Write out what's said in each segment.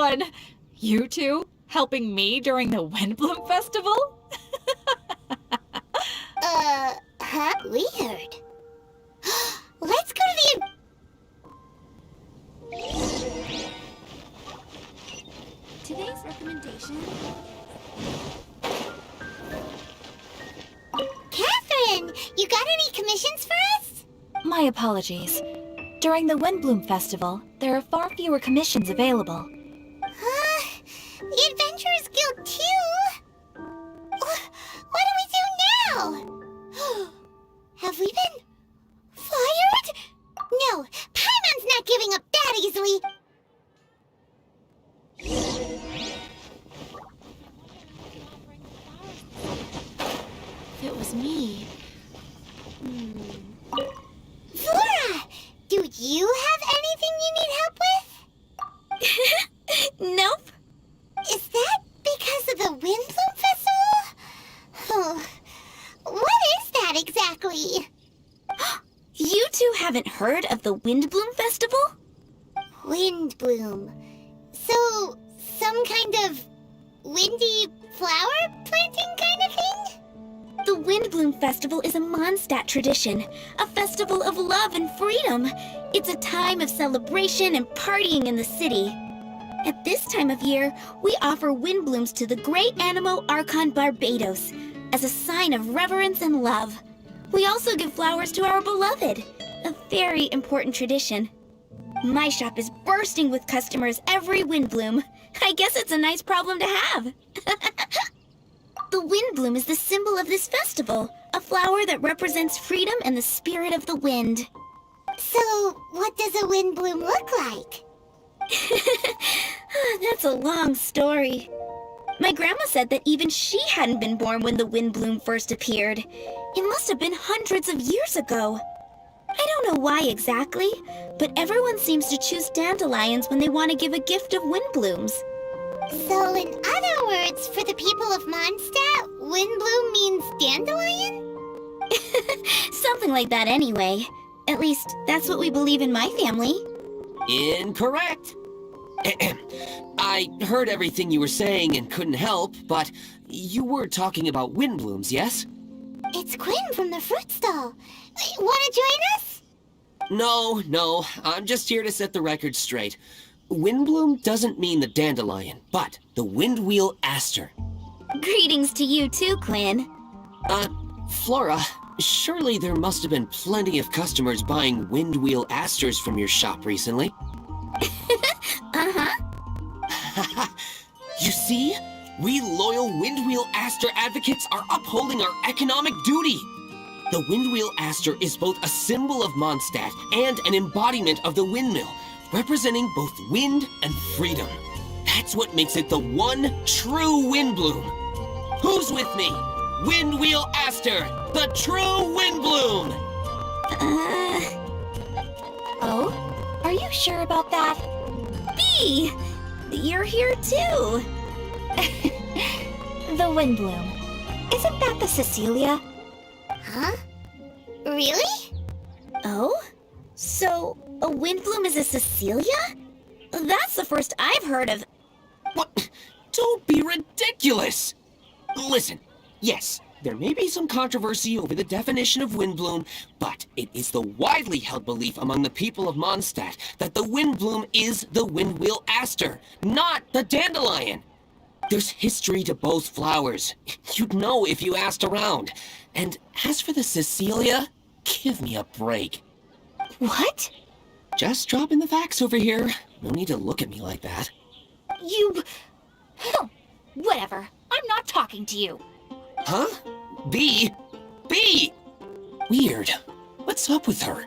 fun! You two helping me during the Windbloom Festival? Huh? Weird. Let's go to Today's recommendation. Catherine, you got any commissions for us? My apologies. During the Windbloom Festival, there are far fewer commissions available. The Adventurers Guild too? What do we do now? Have we been fired? No, Paimon's not giving up that easily. If it was me. Flora, do you have anything you need help with? Nope. Is that because of the Windbloom Festival? What is that exactly? You two haven't heard of the Windbloom Festival? Windbloom. So, some kind of windy flower planting kind of thing? The Windbloom Festival is a Mondstadt tradition, a festival of love and freedom. It's a time of celebration and partying in the city. At this time of year, we offer windblooms to the great Animo Archon Barbados as a sign of reverence and love. We also give flowers to our beloved, a very important tradition. My shop is bursting with customers every windbloom. I guess it's a nice problem to have. The windbloom is the symbol of this festival, a flower that represents freedom and the spirit of the wind. So, what does a windbloom look like? That's a long story. My grandma said that even she hadn't been born when the windbloom first appeared. It must have been hundreds of years ago. I don't know why exactly, but everyone seems to choose dandelions when they want to give a gift of windblooms. So, in other words, for the people of Mondstadt, windbloom means dandelion? Something like that anyway. At least, that's what we believe in my family. Incorrect. I heard everything you were saying and couldn't help, but you were talking about windblooms, yes? It's Quinn from the fruit stall. Want to join us? No, I'm just here to set the record straight. Windbloom doesn't mean the dandelion, but the windwheel aster. Greetings to you too, Quinn. Flora, surely there must have been plenty of customers buying windwheel asters from your shop recently. Uh-huh. You see? We loyal Windwheel Aster advocates are upholding our economic duty. The Windwheel Aster is both a symbol of Mondstadt and an embodiment of the windmill, representing both wind and freedom. That's what makes it the one true Windbloom. Who's with me? Windwheel Aster, the true Windbloom! Oh? Are you sure about that? Bee! You're here too! The Windbloom. Isn't that the Cecilia? Huh? Really? Oh? So, a windbloom is a Cecilia? That's the first I've heard of. What? Don't be ridiculous! Listen, yes, there may be some controversy over the definition of windbloom, but it is the widely held belief among the people of Mondstadt that the windbloom is the windwheel aster, not the dandelion. There's history to both flowers. You'd know if you asked around. And as for the Cecilia, give me a break. What? Just dropping the facts over here. No need to look at me like that. You... Whatever. I'm not talking to you. Huh? Bee? Bee! Weird. What's up with her?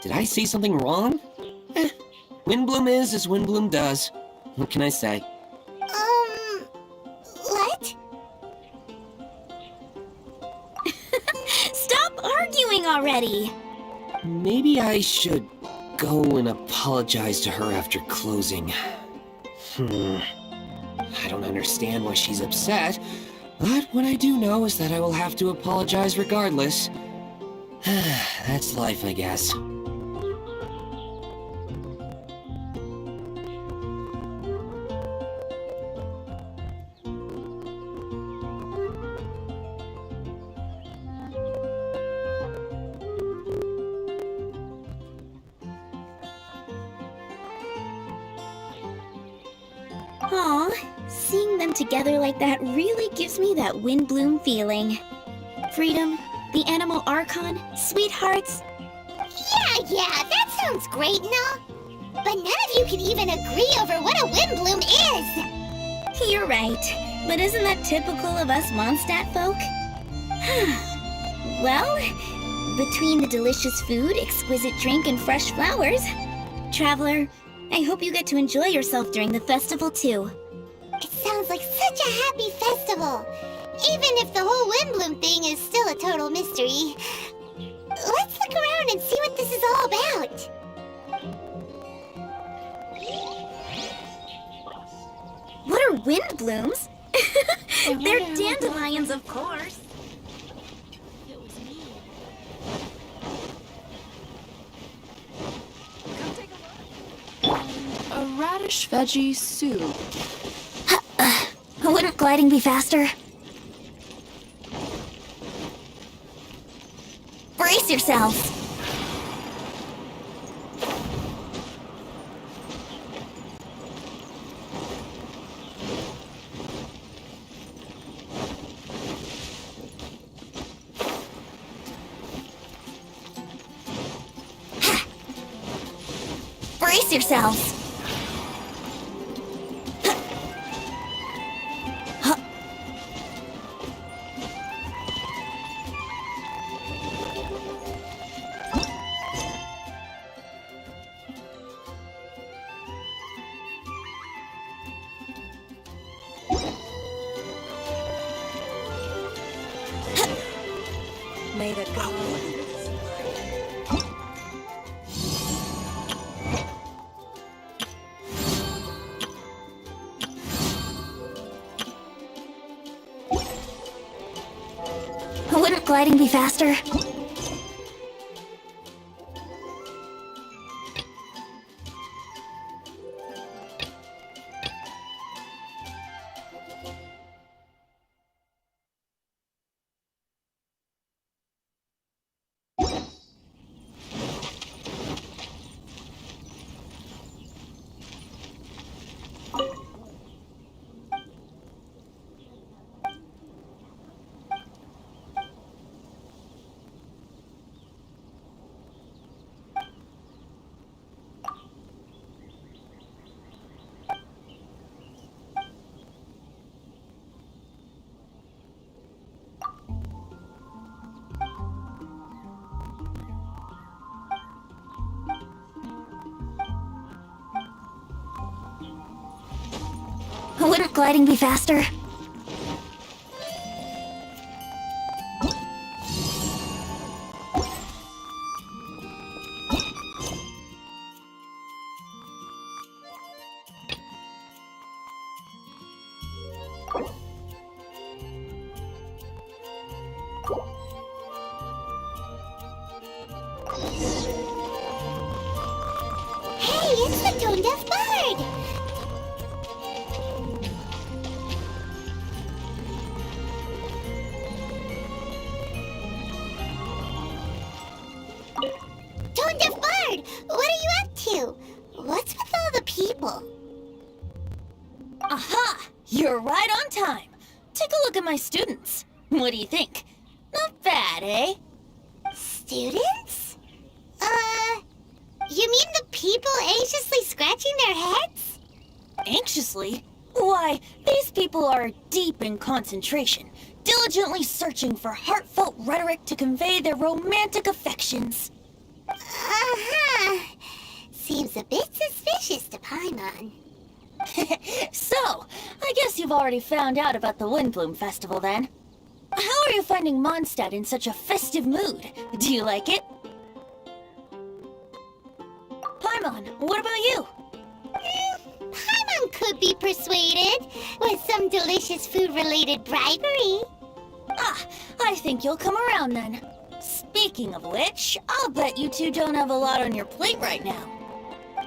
Did I say something wrong? Windbloom is as Windbloom does. What can I say? What? Stop arguing already! Maybe I should go and apologize to her after closing. I don't understand why she's upset, but what I do know is that I will have to apologize regardless. That's life, I guess. seeing them together like that really gives me that Windbloom feeling. Freedom, the Animal Archon, sweethearts. Yeah, that sounds great and all. But none of you can even agree over what a Windbloom is. You're right, but isn't that typical of us Mondstadt folk? Well, between the delicious food, exquisite drink, and fresh flowers, Traveler, I hope you get to enjoy yourself during the festival too. It sounds like such a happy festival. Even if the whole Windbloom thing is still a total mystery. Let's look around and see what this is all about. What are Windblooms? They're dandelions, of course. A radish veggie soup. Wouldn't gliding be faster? Brace yourselves! Brace yourselves! May the gods. Wouldn't gliding be faster? Wouldn't gliding be faster? Hey, it's the tone-deaf bird! Tone-deaf bird! What are you up to? What's with all the people? Aha! You're right on time. Take a look at my students. What do you think? Not bad, eh? Students? You mean the people anxiously scratching their heads? Anxiously? Why, these people are deep in concentration, diligently searching for heartfelt rhetoric to convey their romantic affections. Uh-huh. Seems a bit suspicious to Paimon. So, I guess you've already found out about the Windbloom Festival then. How are you finding Mondstadt in such a festive mood? Do you like it? Paimon, what about you? Paimon could be persuaded with some delicious food-related bribery. Ah, I think you'll come around then. Speaking of which, I'll bet you two don't have a lot on your plate right now.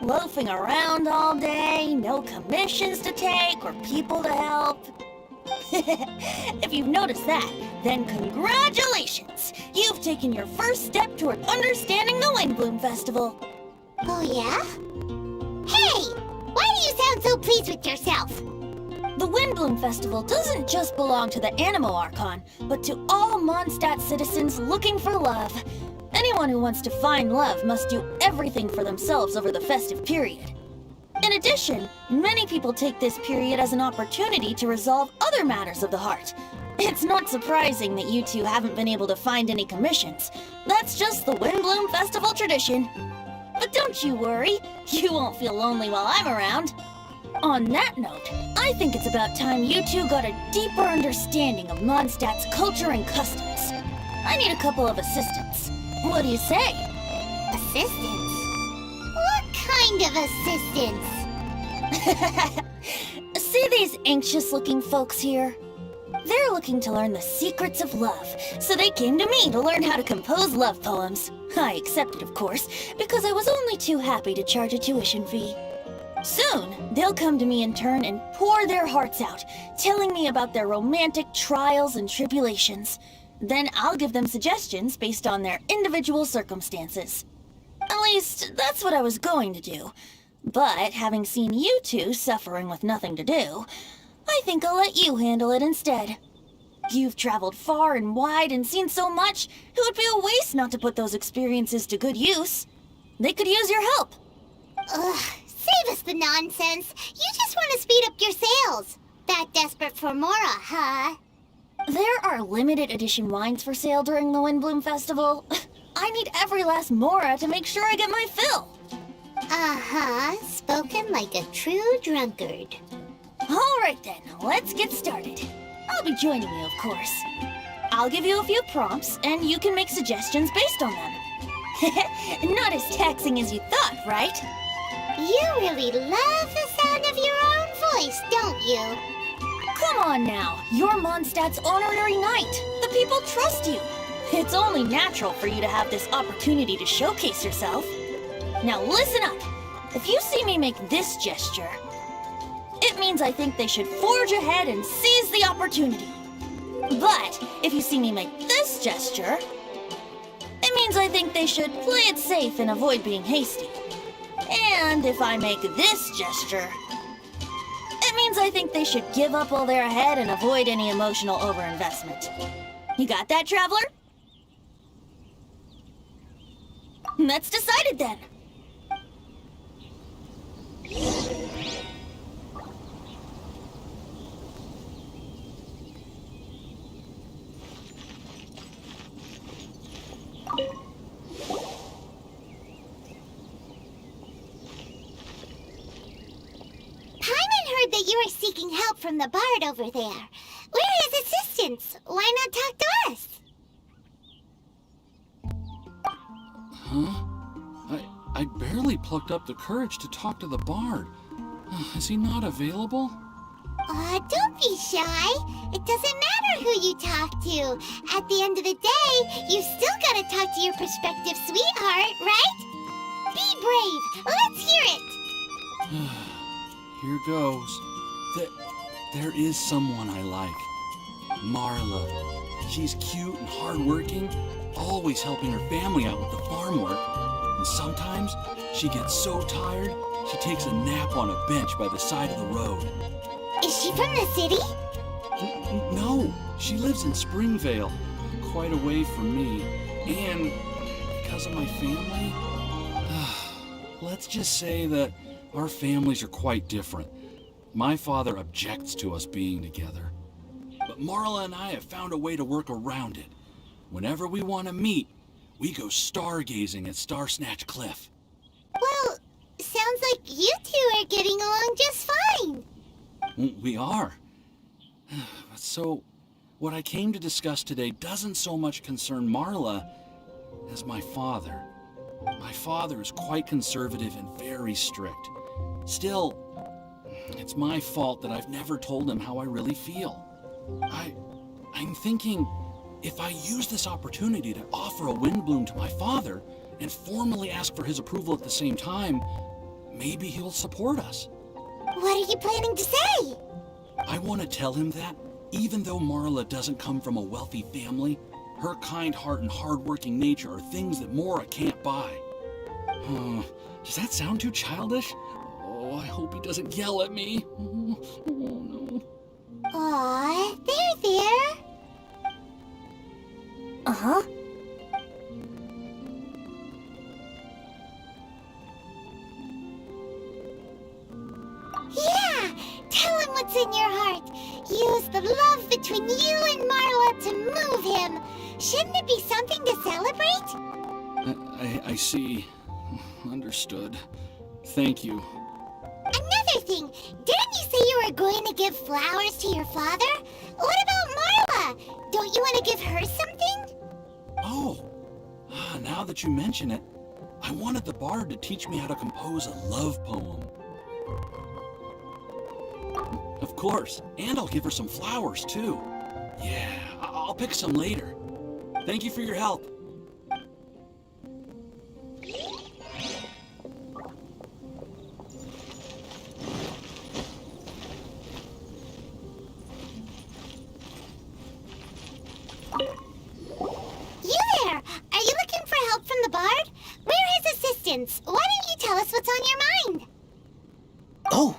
Loafing around all day, no commissions to take or people to help. If you've noticed that, then congratulations! You've taken your first step toward understanding the Windbloom Festival. Oh, yeah? Hey! Why do you sound so pleased with yourself? The Windbloom Festival doesn't just belong to the Animo Archon, but to all Mondstadt citizens looking for love. Anyone who wants to find love must do everything for themselves over the festive period. In addition, many people take this period as an opportunity to resolve other matters of the heart. It's not surprising that you two haven't been able to find any commissions. That's just the Windbloom Festival tradition. But don't you worry, you won't feel lonely while I'm around. On that note, I think it's about time you two got a deeper understanding of Mondstadt's culture and customs. I need a couple of assistants. What do you say? Assistance? What kind of assistance? See these anxious-looking folks here? They're looking to learn the secrets of love, so they came to me to learn how to compose love poems. I accepted, of course, because I was only too happy to charge a tuition fee. Soon, they'll come to me in turn and pour their hearts out, telling me about their romantic trials and tribulations. Then I'll give them suggestions based on their individual circumstances. At least, that's what I was going to do. But having seen you two suffering with nothing to do, I think I'll let you handle it instead. You've traveled far and wide and seen so much, it would be a waste not to put those experiences to good use. They could use your help. Ugh, save us the nonsense. You just want to speed up your sales. That desperate for Mora, huh? There are limited edition wines for sale during the Windbloom Festival. I need every last Mora to make sure I get my fill. Uh-huh, spoken like a true drunkard. All right then, let's get started. I'll be joining you, of course. I'll give you a few prompts, and you can make suggestions based on them. Not as taxing as you thought, right? You really love the sound of your own voice, don't you? Come on now, you're Mondstadt's honorary knight. The people trust you. It's only natural for you to have this opportunity to showcase yourself. Now listen up. If you see me make this gesture, it means I think they should forge ahead and seize the opportunity. But if you see me make this gesture, it means I think they should play it safe and avoid being hasty. And if I make this gesture, it means I think they should give up while they're ahead and avoid any emotional overinvestment. You got that, traveler? That's decided then. That you are seeking help from the bard over there. Where is assistance? Why not talk to us? Huh? I barely plucked up the courage to talk to the bard. Is he not available? Don't be shy. It doesn't matter who you talk to. At the end of the day, you still gotta talk to your prospective sweetheart, right? Be brave. Let's hear it. Here goes. There is someone I like. Marla. She's cute and hardworking, always helping her family out with the farm work. And sometimes she gets so tired, she takes a nap on a bench by the side of the road. Is she from the city? No, she lives in Springvale, quite away from me. And because of my family, let's just say that our families are quite different. My father objects to us being together. But Marla and I have found a way to work around it. Whenever we want to meet, we go stargazing at Star Snatch Cliff. Well, sounds like you two are getting along just fine. We are. So, what I came to discuss today doesn't so much concern Marla as my father. My father is quite conservative and very strict. Still, it's my fault that I've never told him how I really feel. I'm thinking, if I use this opportunity to offer a Windbloom to my father and formally ask for his approval at the same time, maybe he'll support us. What are you planning to say? I want to tell him that, even though Marla doesn't come from a wealthy family, her kind heart and hardworking nature are things that Mora can't buy. Does that sound too childish? Oh, I hope he doesn't yell at me. Oh no. Uh-huh. Yeah! Tell him what's in your heart. Use the love between you and Marla to move him. Shouldn't it be something to celebrate? I see. Understood. Thank you. Another thing, didn't you say you were going to give flowers to your father? What about Marla? Don't you want to give her something? Oh, now that you mention it, I wanted the bard to teach me how to compose a love poem. Of course, and I'll give her some flowers too. Yeah, I'll pick some later. Thank you for your help. You there! Are you looking for help from the bard? We're his assistants. Why don't you tell us what's on your mind? Oh,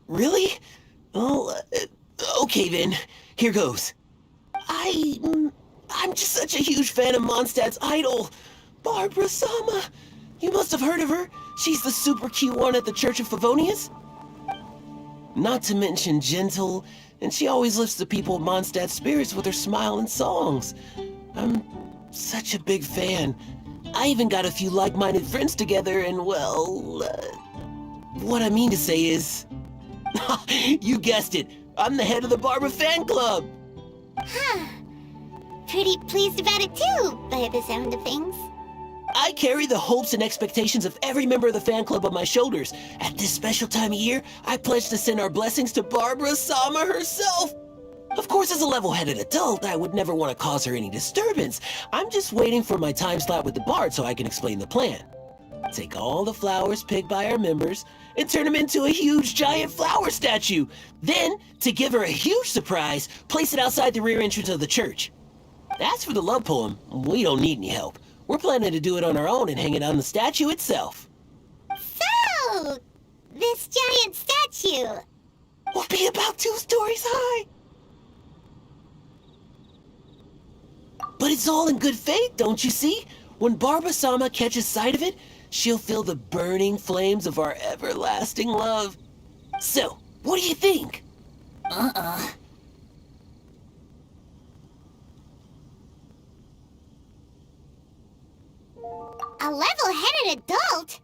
really? Oh, okay then. Here goes. I'm just such a huge fan of Mondstadt's idol, Barbara Sama. You must have heard of her. She's the super cute one at the Church of Favonius. Not to mention gentle, and she always lifts the people of Mondstadt's spirits with her smile and songs. I'm such a big fan. I even got a few like-minded friends together, and well, what I mean to say is, you guessed it. I'm the head of the Barbara fan club. Huh. Pretty pleased about it too, by the sound of things. I carry the hopes and expectations of every member of the fan club on my shoulders. At this special time of year, I pledge to send our blessings to Barbara Sama herself. Of course, as a level-headed adult, I would never want to cause her any disturbance. I'm just waiting for my time slot with the bard so I can explain the plan. Take all the flowers picked by our members and turn them into a huge giant flower statue. Then, to give her a huge surprise, place it outside the rear entrance of the church. As for the love poem, we don't need any help. We're planning to do it on our own and hang it on the statue itself. So, this giant statue. Will be about 2 stories high. But it's all in good faith, don't you see? When Barbara Sama catches sight of it, she'll feel the burning flames of our everlasting love. So, what do you think? A level-headed adult?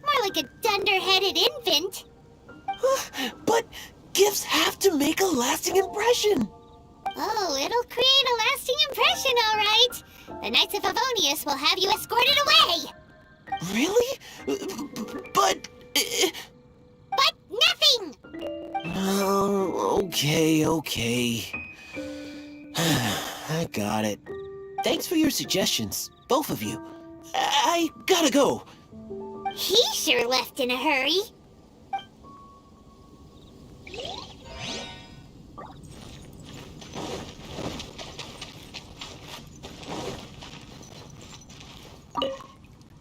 More like a dunder-headed infant. But gifts have to make a lasting impression. Oh, it'll create a lasting impression, all right. The Knights of Favonius will have you escorted away. Really? But... But nothing! Oh, okay. I got it. Thanks for your suggestions, both of you. I gotta go. He sure left in a hurry.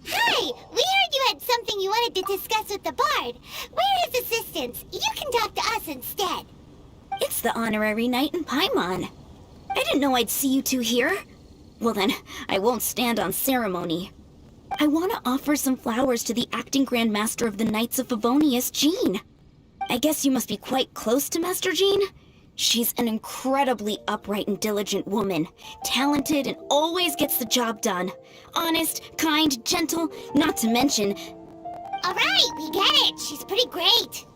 Hi! We heard you had something you wanted to discuss with the bard. We're his assistants. You can talk to us instead. It's the honorary knight in Paimon. I didn't know I'd see you two here. Well then, I won't stand on ceremony. I want to offer some flowers to the acting Grand Master of the Knights of Favonius, Jean. I guess you must be quite close to Master Jean? She's an incredibly upright and diligent woman, talented and always gets the job done. Honest, kind, gentle, not to mention... All right, we get it. She's pretty great.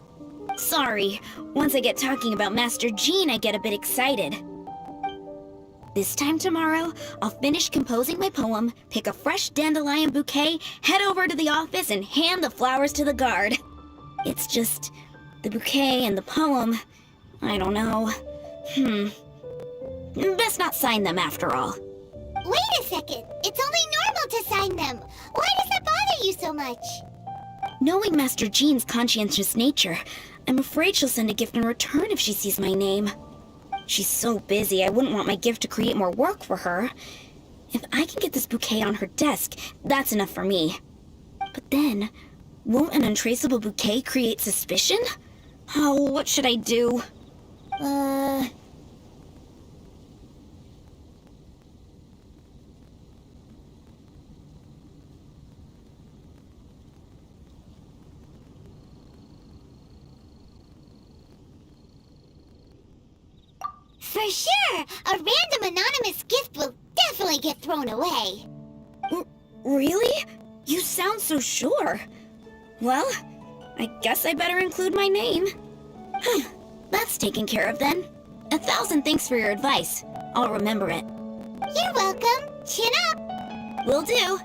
Sorry, once I get talking about Master Jean, I get a bit excited. This time tomorrow, I'll finish composing my poem, pick a fresh dandelion bouquet, head over to the office, and hand the flowers to the guard. It's just... the bouquet and the poem... I don't know. Best not sign them after all. Wait a second. It's only normal to sign them. Why does that bother you so much? Knowing Master Jean's conscientious nature, I'm afraid she'll send a gift in return if she sees my name. She's so busy, I wouldn't want my gift to create more work for her. If I can get this bouquet on her desk, that's enough for me. But then, won't an untraceable bouquet create suspicion? Oh, what should I do? For sure! A random anonymous gift will definitely get thrown away. Really? You sound so sure. Well, I guess I better include my name. That's taken care of then. 1,000 thanks for your advice. I'll remember it. You're welcome. Chin up. Will do.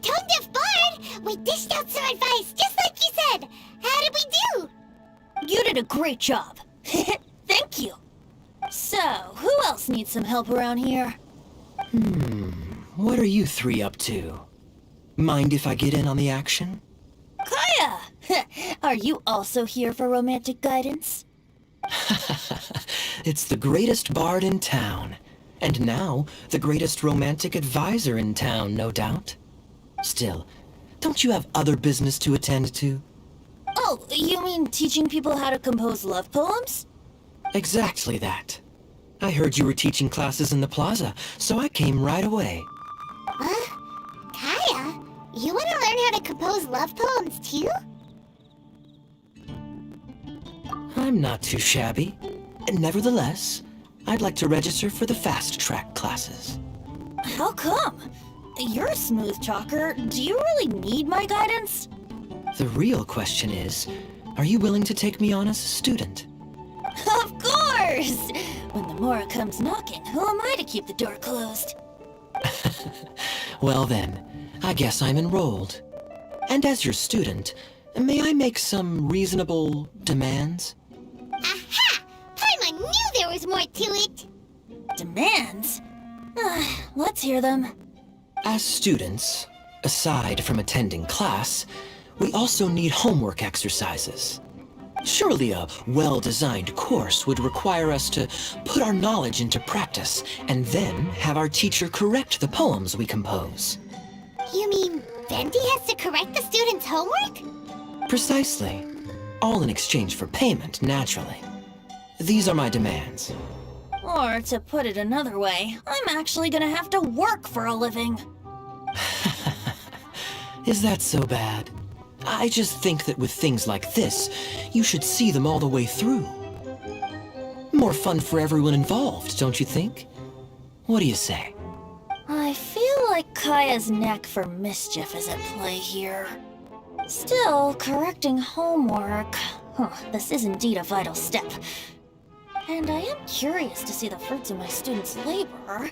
Tone Deaf Bard! We dished out some advice, just like you said. How did we do? You did a great job. Thank you. So, who else needs some help around here? What are you three up to? Mind if I get in on the action? Kaya! Are you also here for romantic guidance? It's the greatest bard in town. And now, the greatest romantic advisor in town, no doubt. Still, don't you have other business to attend to? Oh, you mean teaching people how to compose love poems? Exactly that. I heard you were teaching classes in the plaza, so I came right away. Huh? Kaya? You want to learn how to compose love poems too? I'm not too shabby. Nevertheless, I'd like to register for the fast track classes. How come? You're a smooth talker. Do you really need my guidance? The real question is, are you willing to take me on as a student? Of course! When Nomura comes knocking, who am I to keep the door closed? Well then, I guess I'm enrolled. And as your student, may I make some reasonable demands? Aha! Paimon knew there was more to it! Demands? Let's hear them. As students, aside from attending class, we also need homework exercises. Surely a well-designed course would require us to put our knowledge into practice and then have our teacher correct the poems we compose. You mean Venti has to correct the students' homework? Precisely. All in exchange for payment, naturally. These are my demands. Or, to put it another way, I'm actually gonna have to work for a living. Is that so bad? I just think that with things like this, you should see them all the way through. More fun for everyone involved, don't you think? What do you say? I feel like Kaya's knack for mischief is at play here. Still, correcting homework... this is indeed a vital step. And I am curious to see the fruits of my students' labor.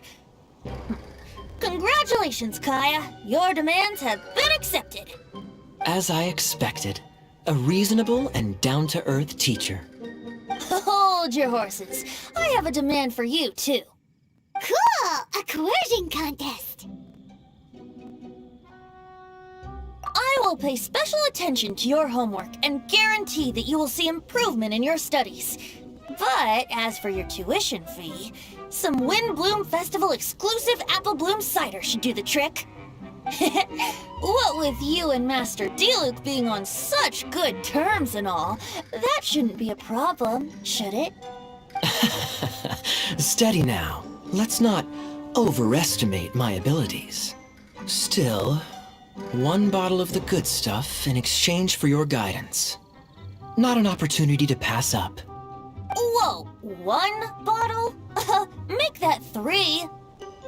Congratulations, Kaya! Your demands have been accepted! As I expected, a reasonable and down-to-earth teacher. Hold your horses. I have a demand for you, too. Cool! A coercion contest! I will pay special attention to your homework and guarantee that you will see improvement in your studies. But as for your tuition fee, some Windbloom Festival exclusive Apple Bloom cider should do the trick. What with you and Master Diluc being on such good terms and all, that shouldn't be a problem, should it? Steady now. Let's not overestimate my abilities. Still, one bottle of the good stuff in exchange for your guidance. Not an opportunity to pass up. Whoa, one bottle? Make that 3.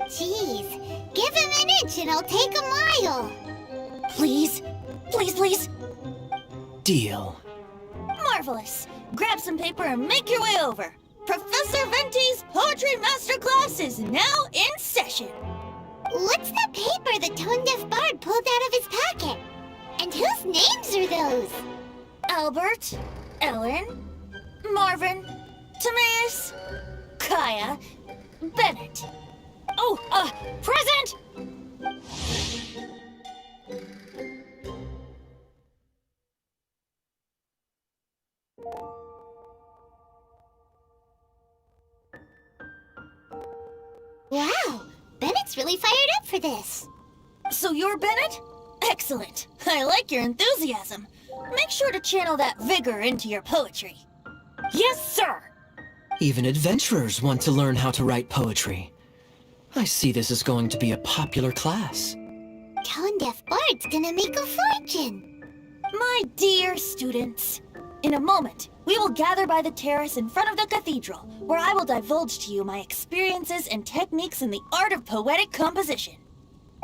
Jeez, give him an inch and I'll take a mile. Please, please, please. Deal. Marvelous. Grab some paper and make your way over. Professor Venti's Poetry Masterclass is now in session. What's the paper the Tone Deaf Bard pulled out of his pocket? And whose names are those? Albert, Ellen, Marvin, Timaeus, Kaya, Bennett. Oh, present! Wow, Bennett's really fired up for this. So you're Bennett? Excellent. I like your enthusiasm. Make sure to channel that vigor into your poetry. Yes, sir! Even adventurers want to learn how to write poetry. I see this is going to be a popular class. Tone-deaf Bard's gonna make a fortune. My dear students, in a moment, we will gather by the terrace in front of the cathedral, where I will divulge to you my experiences and techniques in the art of poetic composition.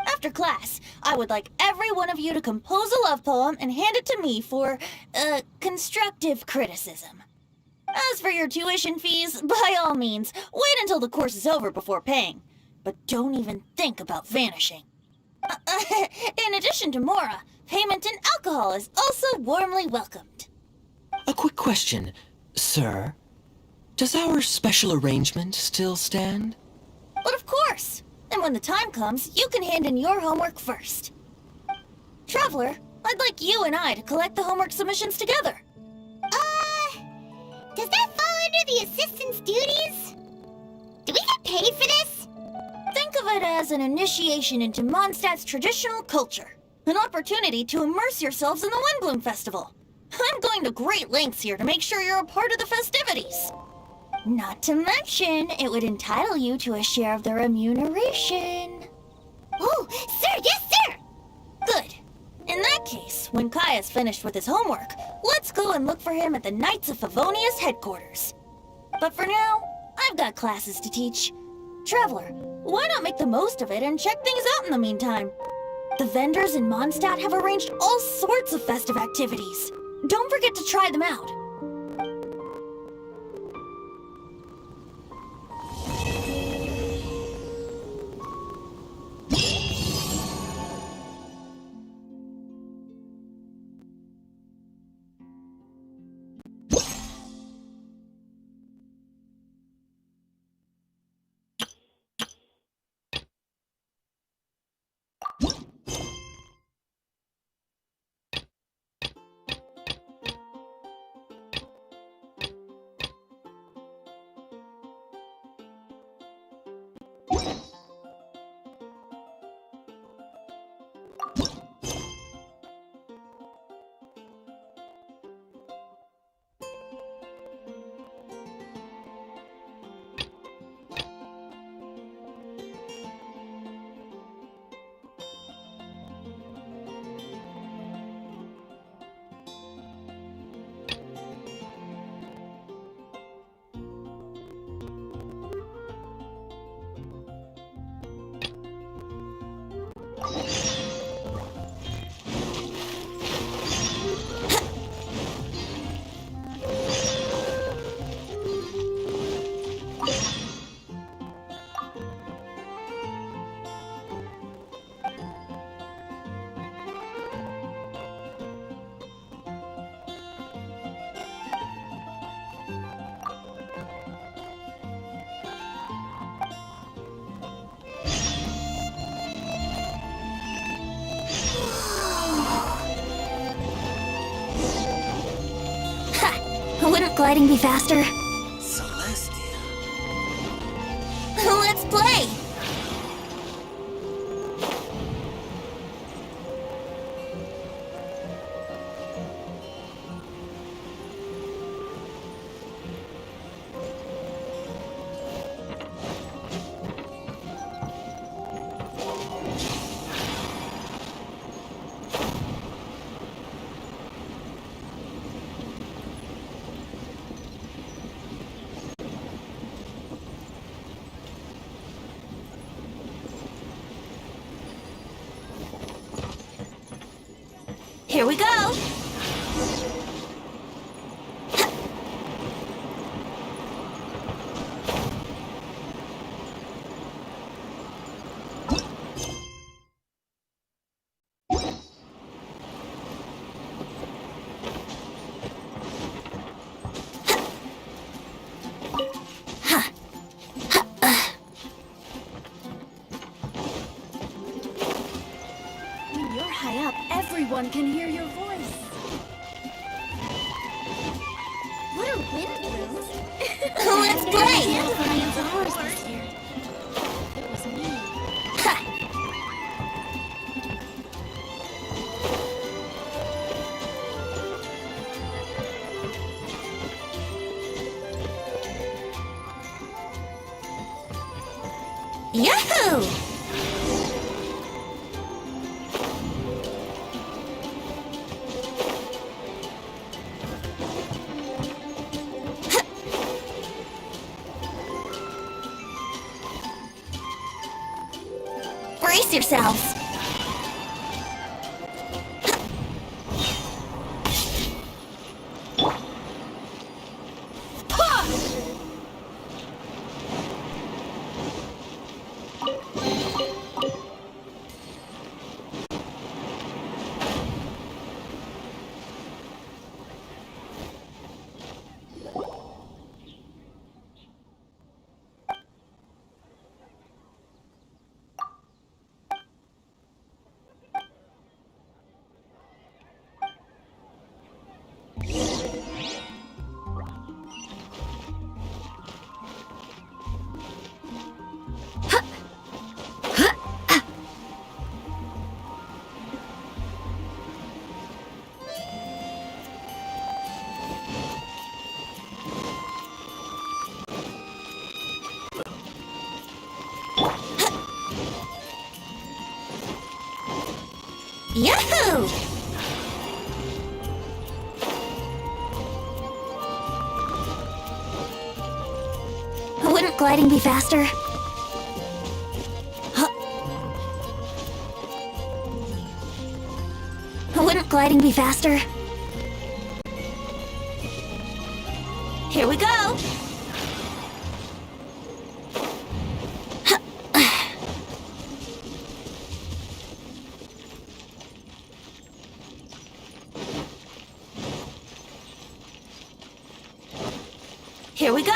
After class, I would like every one of you to compose a love poem and hand it to me for, constructive criticism. As for your tuition fees, by all means, wait until the course is over before paying. But don't even think about vanishing. In addition to Mora, payment in alcohol is also warmly welcomed. A quick question, sir. Does our special arrangement still stand? But of course! And when the time comes, you can hand in your homework first. Traveler, I'd like you and I to collect the homework submissions together. Does that fall under the assistant's duties? Do we get paid for this? Think of it as an initiation into Mondstadt's traditional culture. An opportunity to immerse yourselves in the Windbloom Festival. I'm going to great lengths here to make sure you're a part of the festivities. Not to mention, it would entitle you to a share of the remuneration. Oh, sir, yes, sir! Good. In that case, when Kaya's finished with his homework, let's go and look for him at the Knights of Favonia's headquarters. But for now, I've got classes to teach. Traveler, why not make the most of it and check things out in the meantime? The vendors in Mondstadt have arranged all sorts of festive activities. Don't forget to try them out. Wouldn't gliding be faster? Celestia. Let's play! Here we go! When you're high up, everyone can hear your voice. What are wind blooms? Let's play! It was me. Yahoo! Brace yourselves! Yahoo! Wouldn't gliding be faster? Huh. Wouldn't gliding be faster? Here we go! Here we go!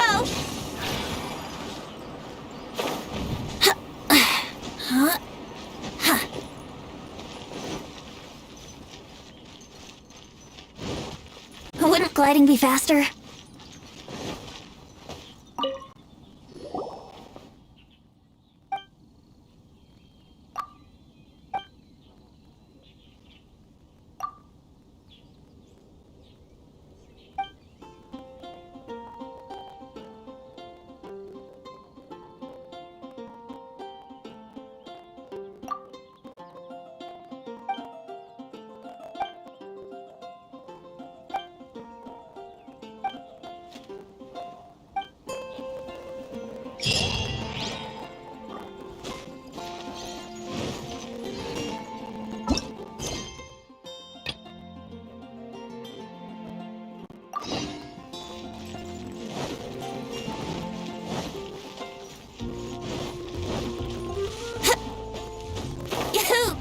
Huh? Huh. Wouldn't gliding be faster? Yahoo!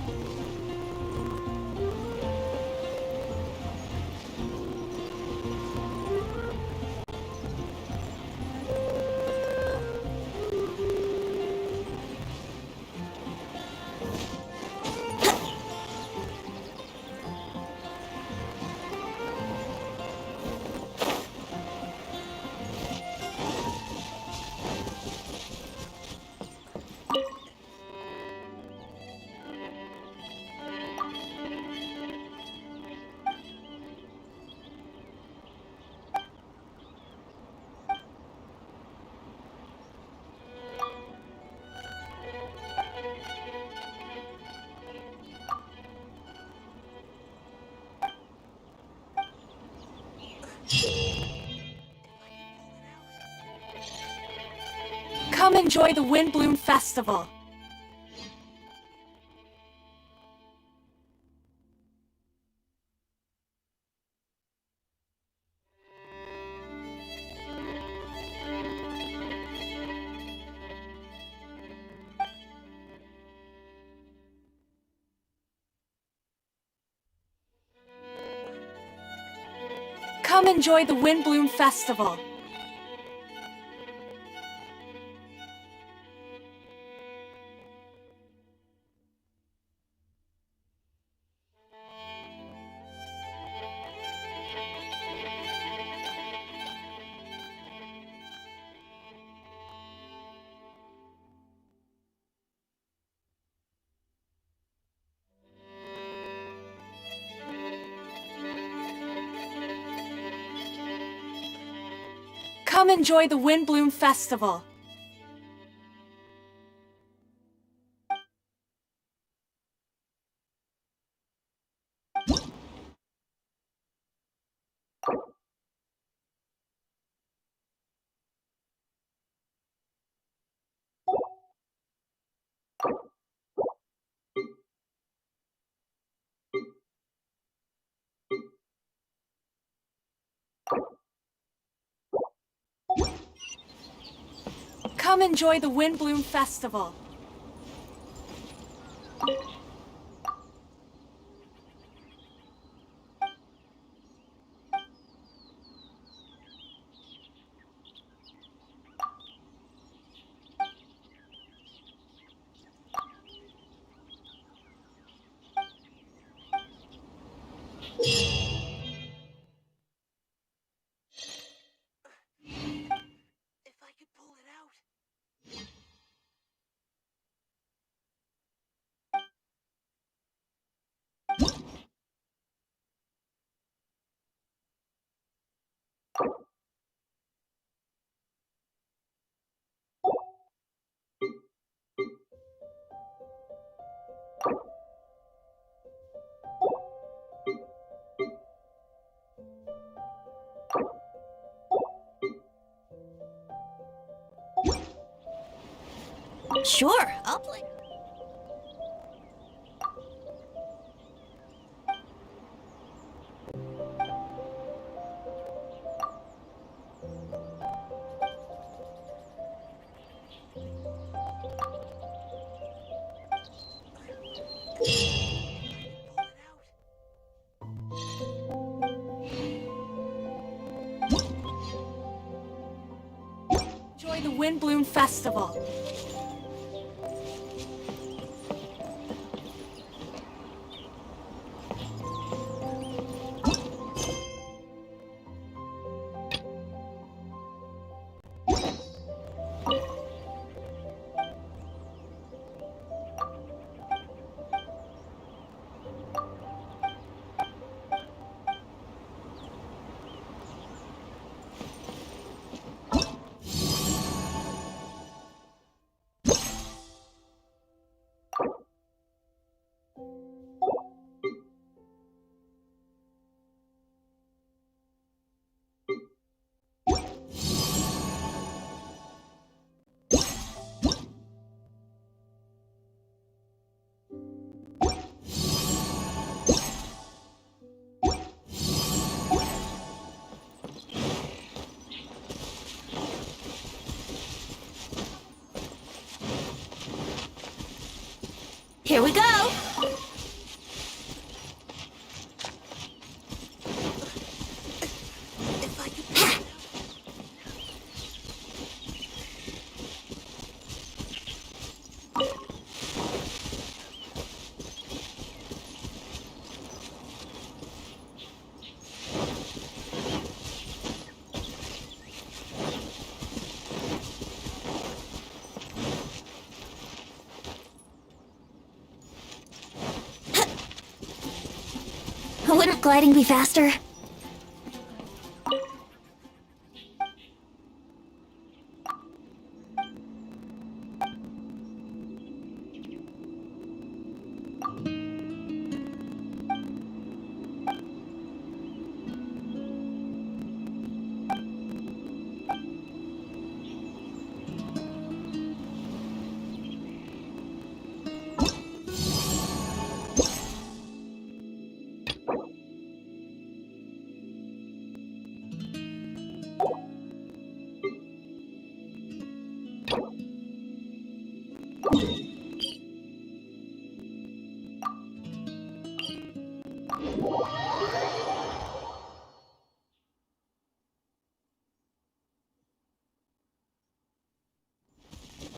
Come enjoy the Windbloom Festival. Come enjoy the Windbloom Festival. Come enjoy the Windbloom Festival. Come enjoy the Windbloom Festival. If I could pull it out. Sure, I'll play. Enjoy the Windbloom Festival. Here we go! If I could pull it out. Wouldn't gliding be faster?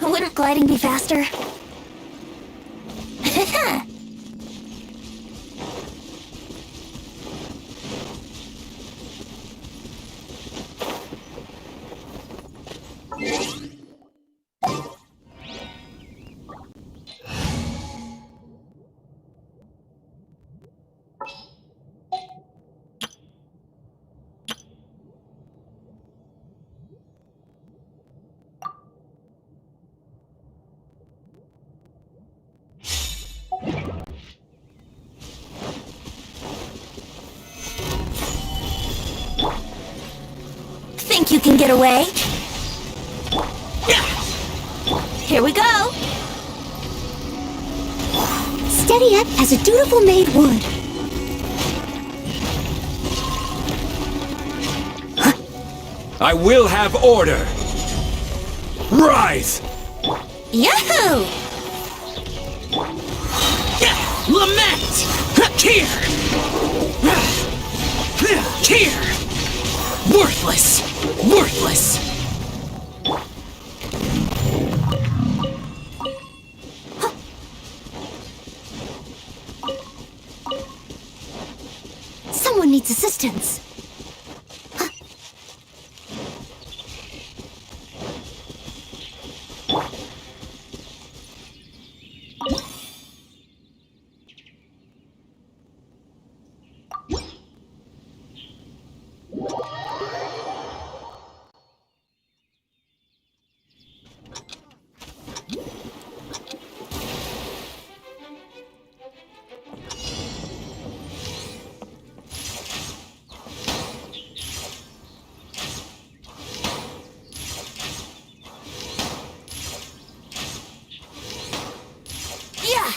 Wouldn't gliding be faster? Think you can get away? Here we go! Steady up as a dutiful maid would. I will have order. Rise! Yahoo! Lament! Here! Here! Worthless! Worthless! Someone needs assistance. Yeah!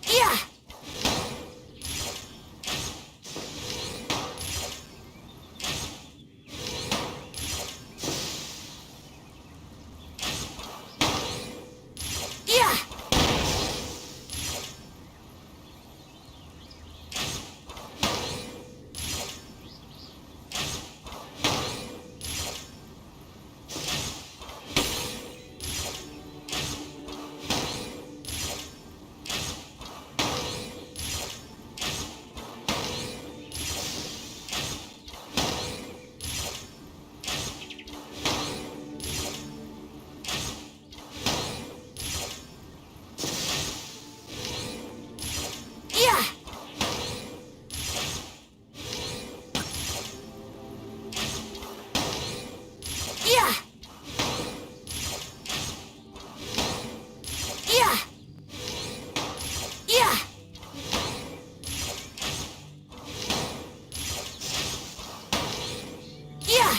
Yeah! Yeah! Yeah! Yeah! Yeah! Yeah!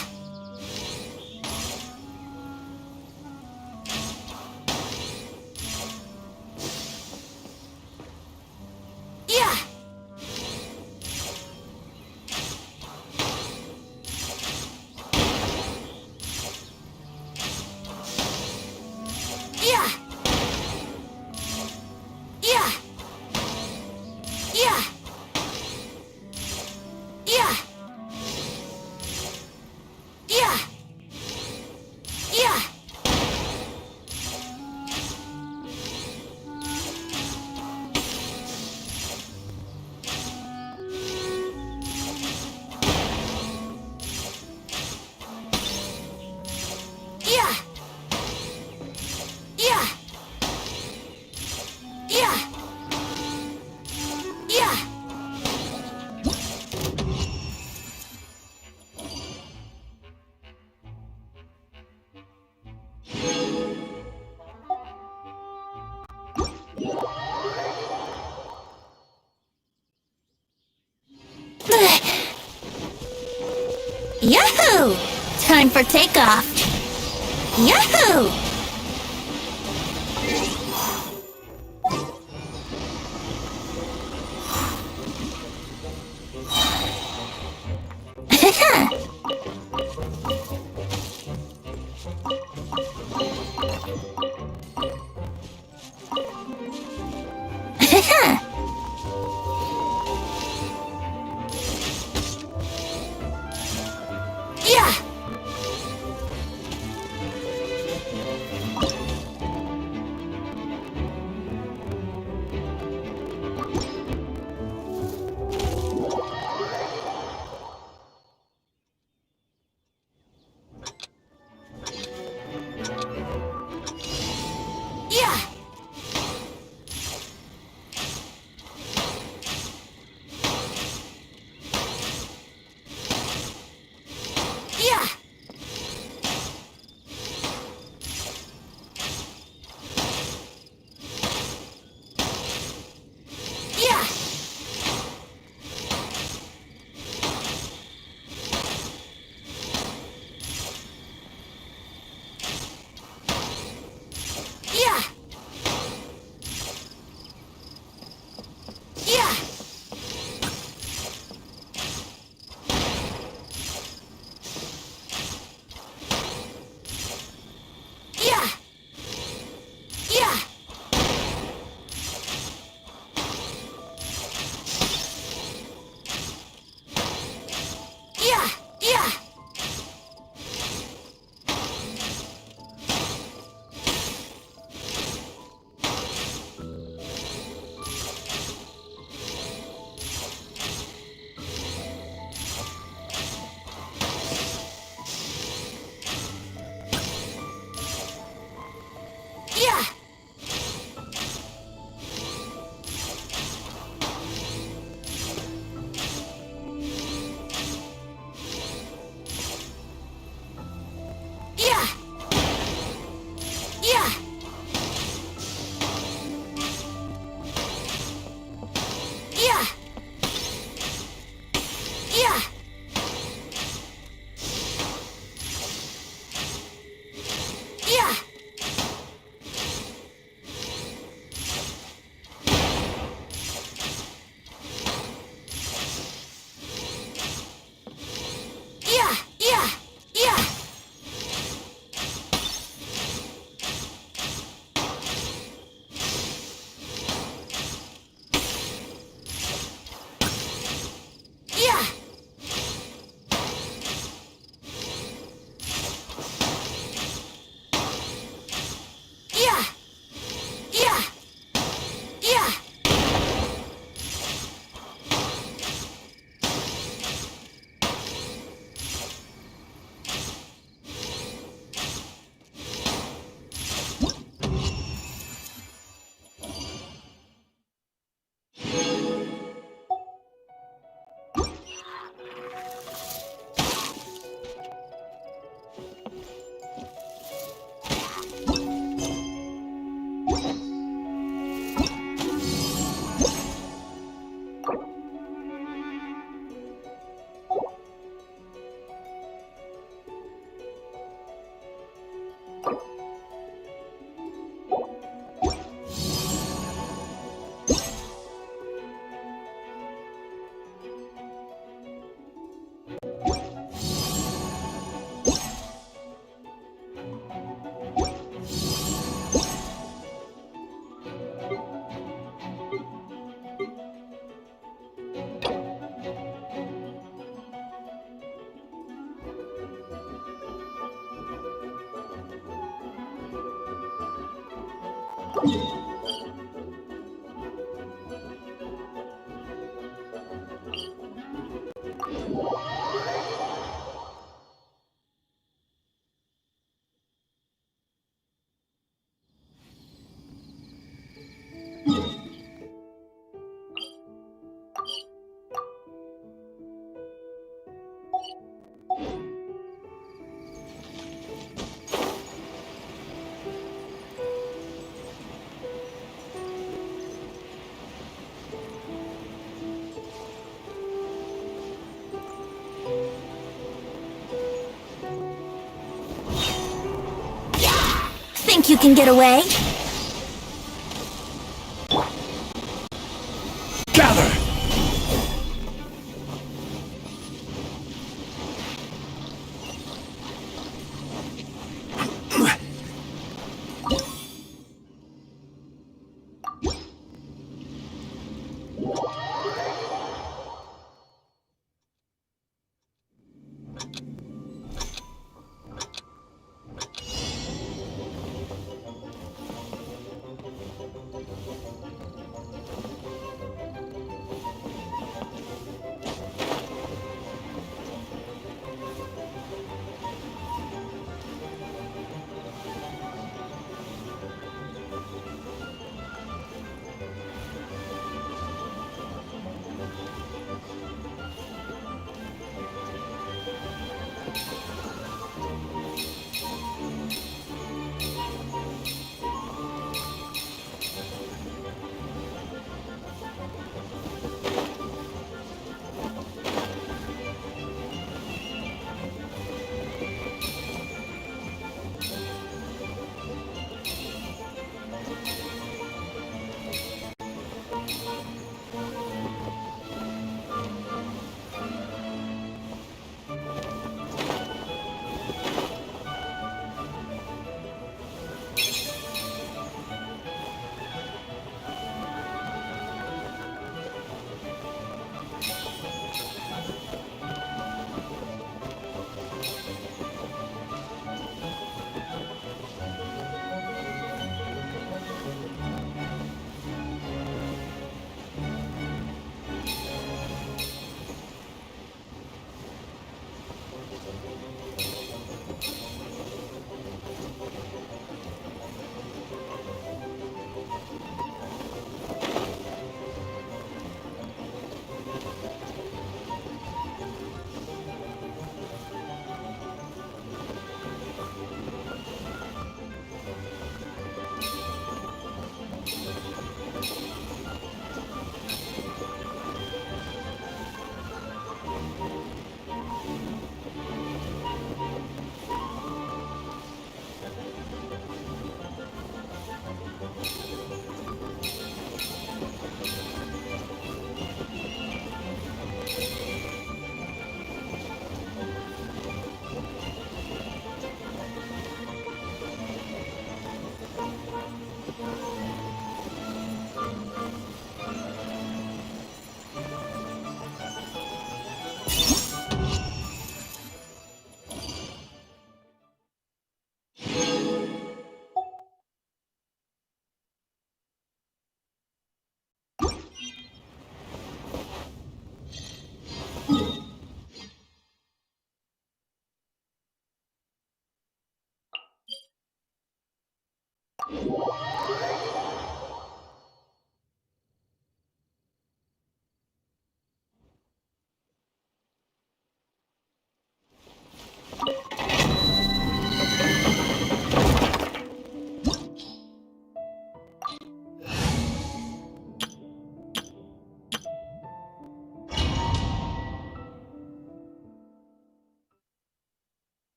Yeah! Yeah! Yeah! Yeah! Yeah! Yeah! Yeah! Yeah! Yeah! Yeah! Yeah! Yeah! Yahoo! Time for takeoff. Yahoo! Yeah! Think you can get away? Gather!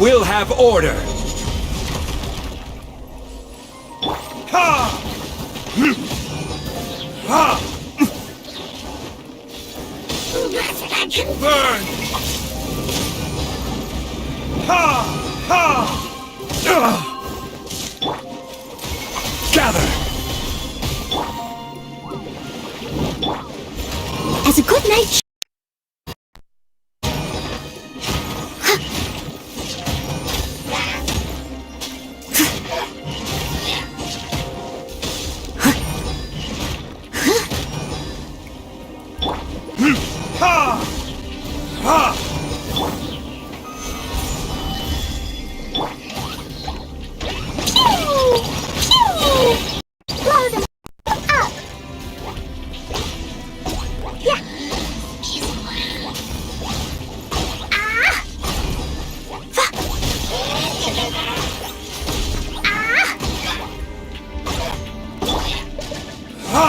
will have order! Ha! Ha! Burn! Ha! Ha! Gather! As a good night. Ha! Ha! Blow them up. Yeah. Ah. Ha!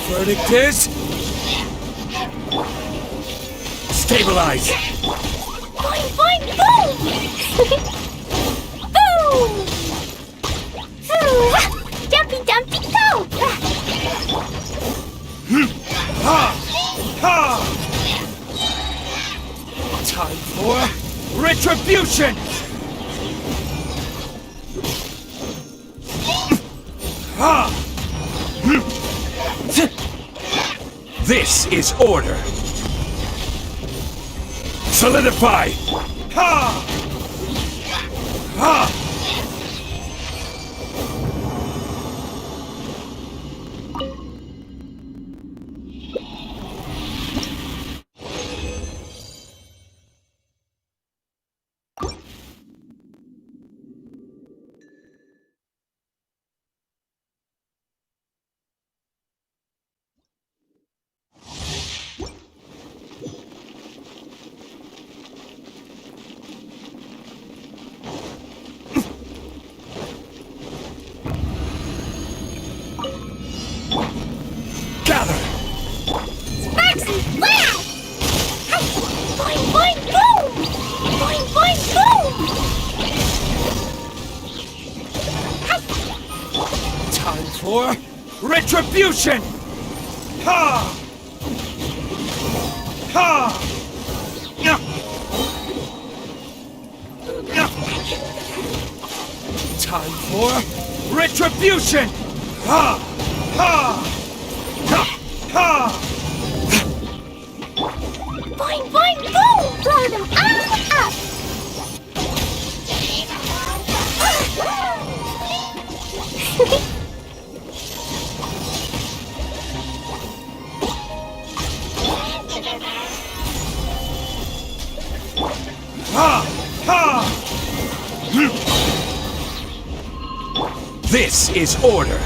Verdict is... Stabilize! Boing, boing, boom! Boom! Jumpy, dumpy, go! Ha! Ha! Time for retribution! Ha! This is order! Solidify! Ha! Ha! Gather! Sparks and flash! Boing, boing, boom! Boing, boing, boom! Time for retribution! Ha! Ha! Nya! Nya! Time for retribution! Ha! Ha! Ha! Ha! Boing, boing, boom! Blow them all up! Ha! Ha! This is order!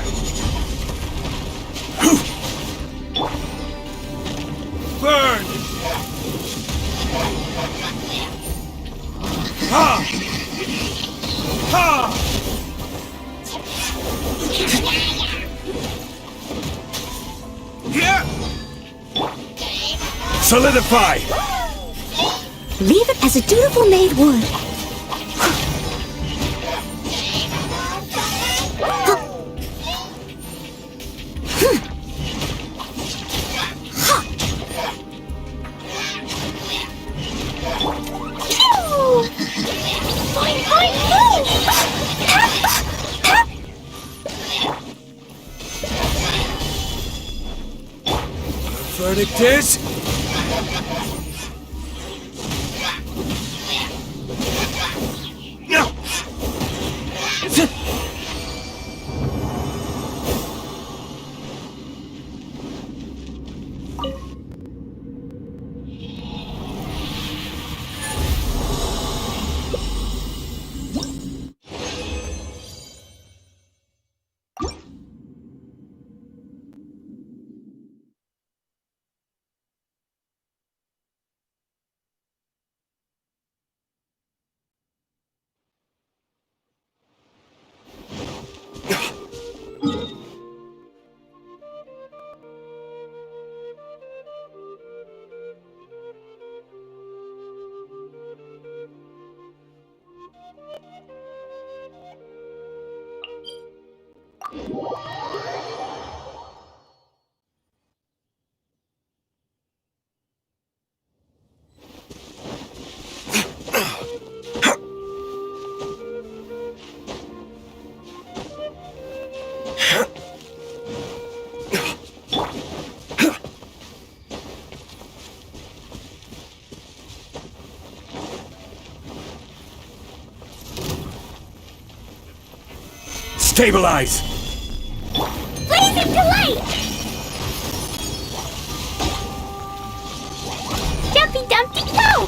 Burn! Ha! Ha! Yeah! Solidify! Leave it as a dutiful maid would. Boing, boing, boom! Verdict is... No! Stabilize! Blazing delight! Dumpy Dumpty go!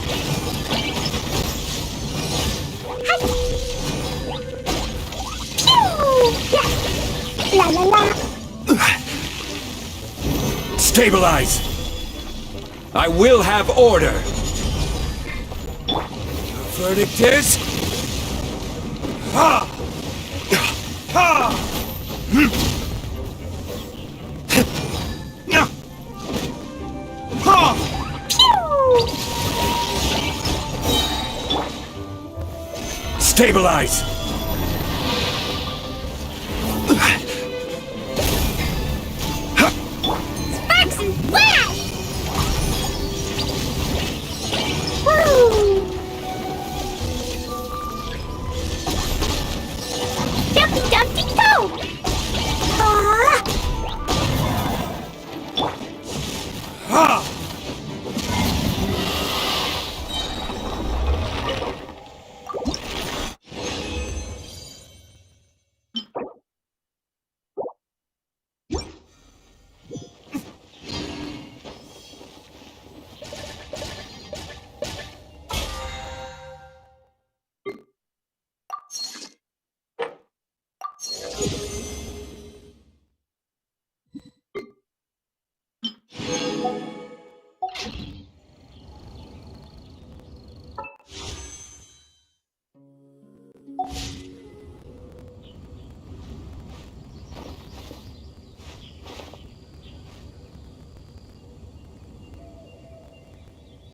Pew! La la la! Stabilize! I will have order! Your verdict is... Ha! Ha! Ha! Stabilize! Sparks and flash! Woo! Dumpty Dumpty go! Ha!